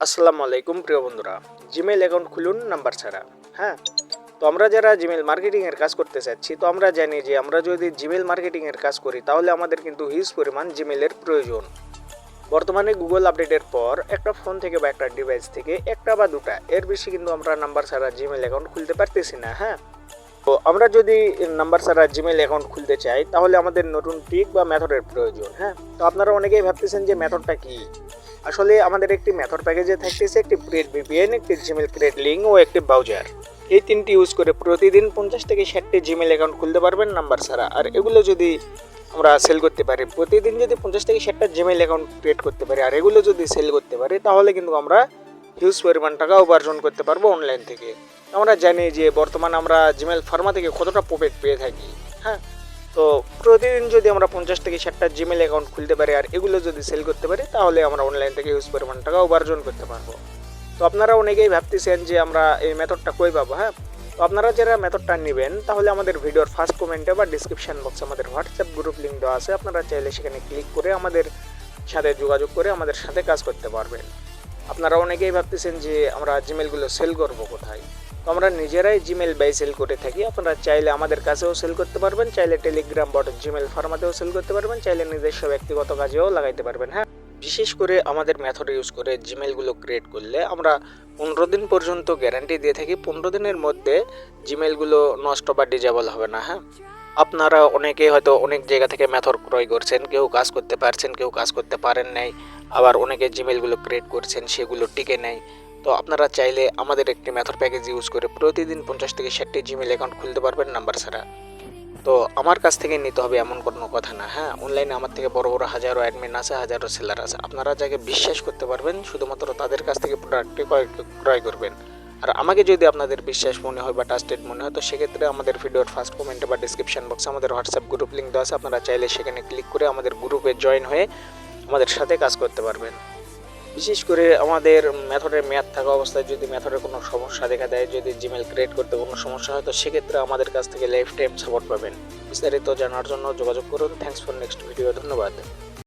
আসসালামু আলাইকুম প্রিয় বন্ধুরা। জিমেইল অ্যাকাউন্ট খুলুন নাম্বার ছাড়া। হ্যাঁ, তো আমরা যারা জিমেইল মার্কেটিংয়ের কাজ করতে চাচ্ছি, তো আমরা জানি যে আমরা যদি জিমেইল মার্কেটিংয়ের কাজ করি তাহলে আমাদের কিন্তু হিউজ পরিমাণ জিমেইলের প্রয়োজন। বর্তমানে গুগল আপডেটের পর একটা ফোন থেকে বা একটা ডিভাইস থেকে একটা বা দুটা এর বেশি কিন্তু আমরা নাম্বার ছাড়া জিমেইল অ্যাকাউন্ট খুলতে পারতেছি না। হ্যাঁ, তো আমরা যদি নাম্বার ছাড়া জিমেইল অ্যাকাউন্ট খুলতে চাই তাহলে আমাদের নতুন ট্রিক বা মেথডের প্রয়োজন। হ্যাঁ, তো আপনারা অনেকেই ভাবতেছেন যে মেথডটা কি। আসলে আমাদের একটি মেথড প্যাকেজে থাকতেছে একটি ক্রিয়েট ভিপিএন, একটি জিমেইল ক্রিয়েট লিঙ্ক ও একটি ব্রাউজার। এই তিনটি ইউজ করে প্রতিদিন 50 থেকে 60টি জিমেইল অ্যাকাউন্ট খুলতে পারবেন নাম্বার ছাড়া। আর এগুলো যদি আমরা সেল করতে পারি, প্রতিদিন যদি 50 থেকে 60টা জিমেইল অ্যাকাউন্ট ক্রিয়েট করতে পারি আর এগুলো যদি সেল করতে পারি তাহলে কিন্তু আমরা হিউজ পরিমাণ টাকা উপার্জন করতে পারবো অনলাইন থেকে। আমরা জানি যে বর্তমানে আমরা জিমেইল ফার্মা থেকে কতটা প্রফিট পেয়ে থাকি। হ্যাঁ, তো প্রতিদিন যদি আমরা 50 থেকে 60টা জিমেইল অ্যাকাউন্ট খুলতে পারি আর এগুলো যদি সেল করতে পারি তাহলে আমরা অনলাইন থেকে হিউজ পরিমাণ টাকা উপার্জন করতে পারবো। তো আপনারা অনেকেই ভাবতেছেন যে আমরা এই মেথডটা কই পাবো। হ্যাঁ, তো আপনারা যারা মেথডটা নেবেন তাহলে আমাদের ভিডিওর ফার্স্ট কমেন্টে বা ডিসক্রিপশন বক্সে আমাদের হোয়াটসঅ্যাপ গ্রুপ লিঙ্ক দেওয়া আছে, আপনারা চাইলে সেখানে ক্লিক করে আমাদের সাথে যোগাযোগ করে আমাদের সাথে কাজ করতে পারবেন। আপনারা অনেকেই ভাবতেছেন যে আমরা জিমেলগুলো সেল করব কোথায়। তো আমরা নিজেরাই জিমেল বাই সেল করে থাকি। আপনারা চাইলে আমাদের কাছেও সেল করতে পারবেন, চাইলে টেলিগ্রাম বট জিমেল ফার্মাতেও সেল করতে পারবেন, চাইলে নিজস্ব ব্যক্তিগত কাজেও লাগাইতে পারবেন। হ্যাঁ, বিশেষ করে আমাদের মেথড ইউজ করে জিমেলগুলো ক্রিয়েট করলে আমরা 15 দিন পর্যন্ত গ্যারান্টি দিয়ে থাকি। 15 দিনের মধ্যে জিমেলগুলো নষ্ট বা ডিজেবল হবে না। হ্যাঁ, আপনারা অনেকেই হয়তো অনেক জায়গা থেকে মেথড ক্রয় করছেন, কেউ কাজ করতে পারছেন, কেউ কাজ করতে পারেন নাই, আবার অনেকে জিমেলগুলো ক্রিয়েট করছেন সেগুলো টিকে নেই। তো আপনারা চাইলে আমাদের একটি মেথড প্যাকেজ ইউজ করে প্রতিদিন 50 থেকে 60টি জিমেল অ্যাকাউন্ট খুলতে পারবেন নাম্বার ছাড়া। তো আমার কাছ থেকে নিতে হবে এমন কোনো কথা না। হ্যাঁ, অনলাইনে আমার থেকে বড় বড় হাজারো অ্যাডমিন আছে, হাজারো সেলার আছে। আপনারা যাকে বিশ্বাস করতে পারবেন শুধুমাত্র তাদের কাছ থেকে প্রোডাক্টটি ক্রয় করবেন। আর আমাকে যদি আপনাদের বিশ্বাস মনে হয় বা ট্রাস্টেড মনে হয় তো সেক্ষেত্রে আমাদের ভিডিওর ফার্স্ট কমেন্টে বা ডিসক্রিপশন বক্সে আমাদের হোয়াটসঅ্যাপ গ্রুপ লিঙ্ক দেওয়া আছে, আপনারা চাইলে সেখানে ক্লিক করে আমাদের গ্রুপে জয়েন হয়ে আমাদের সাথে কাজ করতে পারবেন। বিশেষ করে আমাদের মেথডের মেয়াদ থাকা অবস্থায় যদি মেথডের কোনো সমস্যা দেখা দেয়, যদি জিমেল ক্রিয়েট করতে কোনো সমস্যা হয় তো সেক্ষেত্রে আমাদের কাছ থেকে লাইফ টাইম সাপোর্ট পাবেন। বিস্তারিত জানার জন্য যোগাযোগ করুন। Thanks for next video. ধন্যবাদ।